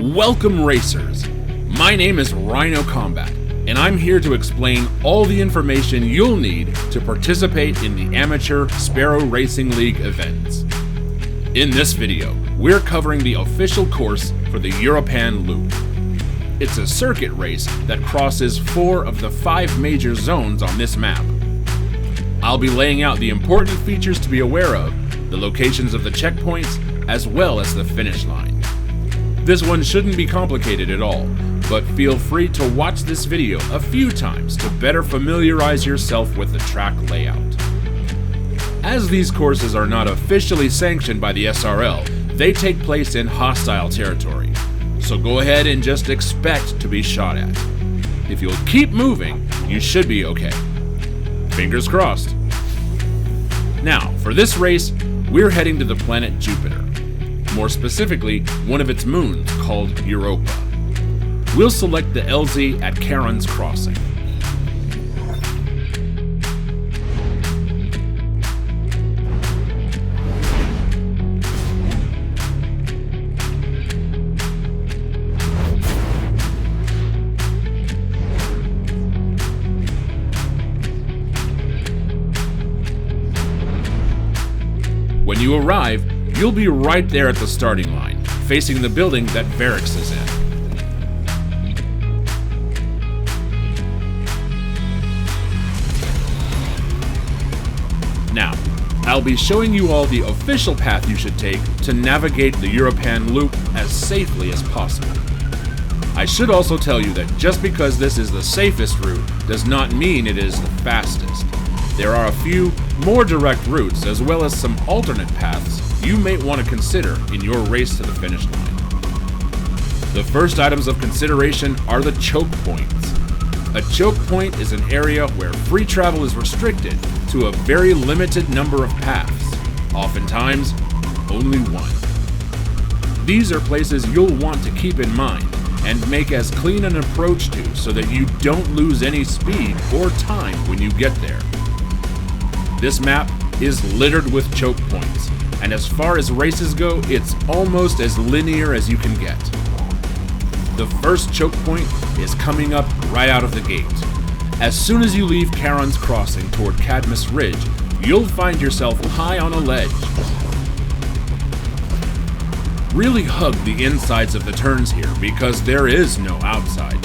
Welcome racers! My name is Rhino Combat, and I'm here to explain all the information you'll need to participate in the Amateur Sparrow Racing League events. In this video, we're covering the official course for the Europan Loop. It's a circuit race that crosses 4 of the 5 major zones on this map. I'll be laying out the important features to be aware of, the locations of the checkpoints, as well as the finish line. This one shouldn't be complicated at all, but feel free to watch this video a few times to better familiarize yourself with the track layout. As these courses are not officially sanctioned by the S.R.L, they take place in hostile territory, so go ahead and just expect to be shot at. If you'll keep moving, you should be okay. Fingers crossed. Now, for this race, we're heading to the planet Jupiter. More specifically, one of its moons called Europa. We'll select the LZ at Charon's Crossing. When you arrive, you'll be right there at the starting line, facing the building that Barracks is in. Now, I'll be showing you all the official path you should take to navigate the Europan Loop as safely as possible. I should also tell you that just because this is the safest route does not mean it is the fastest. There are a few more direct routes as well as some alternate paths you may want to consider in your race to the finish line. The first items of consideration are the choke points. A choke point is an area where free travel is restricted to a very limited number of paths, oftentimes only one. These are places you'll want to keep in mind and make as clean an approach to so that you don't lose any speed or time when you get there. This map is littered with choke points, and as far as races go, it's almost as linear as you can get. The first choke point is coming up right out of the gate. As soon as you leave Charon's Crossing toward Cadmus Ridge, you'll find yourself high on a ledge. Really hug the insides of the turns here because there is no outside.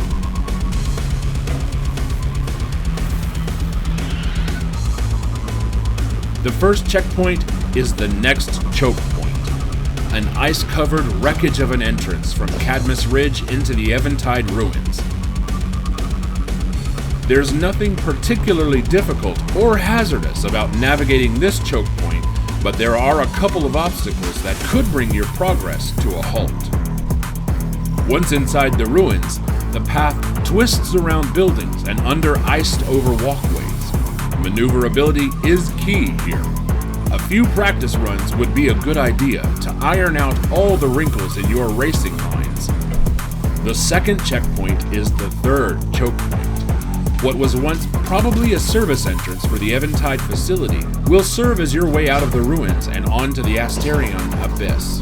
The first checkpoint is the next choke point, an ice-covered wreckage of an entrance from Cadmus Ridge into the Eventide ruins. There's nothing particularly difficult or hazardous about navigating this choke point, but there are a couple of obstacles that could bring your progress to a halt. Once inside the ruins, the path twists around buildings and under iced-over walkways. Maneuverability is key here. A few practice runs would be a good idea to iron out all the wrinkles in your racing lines. The second checkpoint is the third choke point. What was once probably a service entrance for the Eventide facility will serve as your way out of the ruins and onto the Asterion Abyss.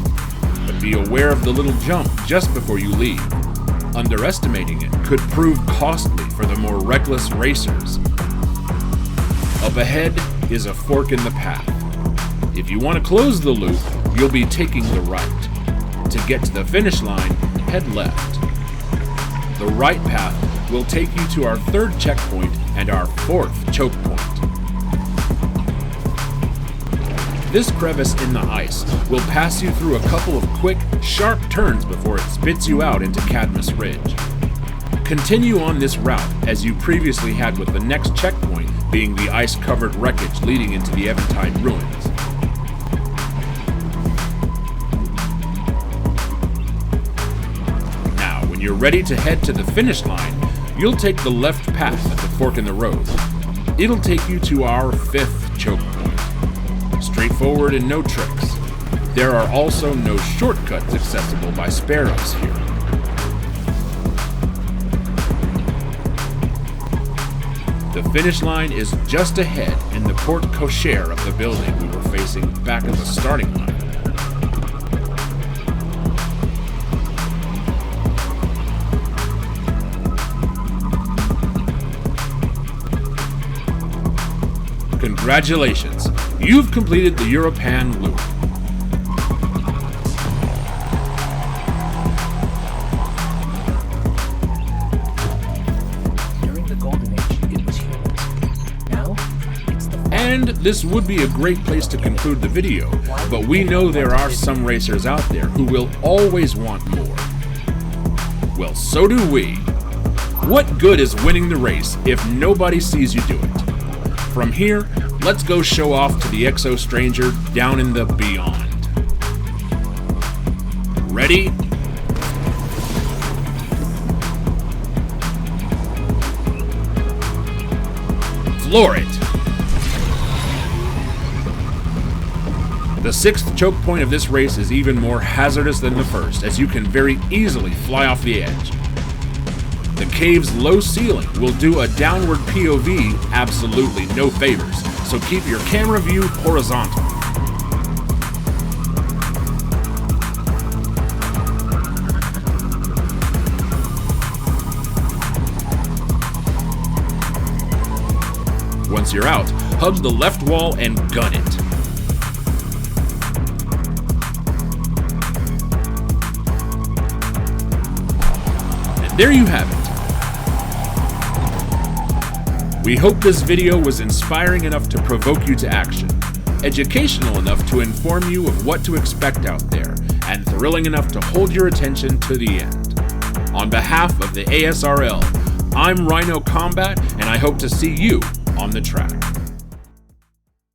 But be aware of the little jump just before you leave. Underestimating it could prove costly for the more reckless racers. Up ahead is a fork in the path. If you want to close the loop, you'll be taking the right. To get to the finish line, head left. The right path will take you to our third checkpoint and our fourth choke point. This crevice in the ice will pass you through a couple of quick, sharp turns before it spits you out into Cadmus Ridge. Continue on this route as you previously had with the next checkpoint being the ice-covered wreckage leading into the Eventide ruins. Now, when you're ready to head to the finish line, you'll take the left path at the fork in the road. It'll take you to our 5th choke point. Straightforward and no tricks. There are also no shortcuts accessible by sparrows here. The finish line is just ahead in the porte cochere of the building we were facing back at the starting line. Congratulations, you've completed the Europan Loop. During the Golden Age, it was humans. Now, it's the... And this would be a great place to conclude the video, but we know there are some racers out there who will always want more. Well, so do we. What good is winning the race if nobody sees you do it? From here, let's go show off to the Exo Stranger down in the beyond. Ready? Floor it! The sixth choke point of this race is even more hazardous than the first, as you can very easily fly off the edge. The cave's low ceiling will do a downward POV absolutely no favors, so keep your camera view horizontal. Once you're out, hug the left wall and gun it. And there you have it. We hope this video was inspiring enough to provoke you to action, educational enough to inform you of what to expect out there, and thrilling enough to hold your attention to the end. On behalf of the S.R.L, I'm Rhino Combat, and I hope to see you on the track.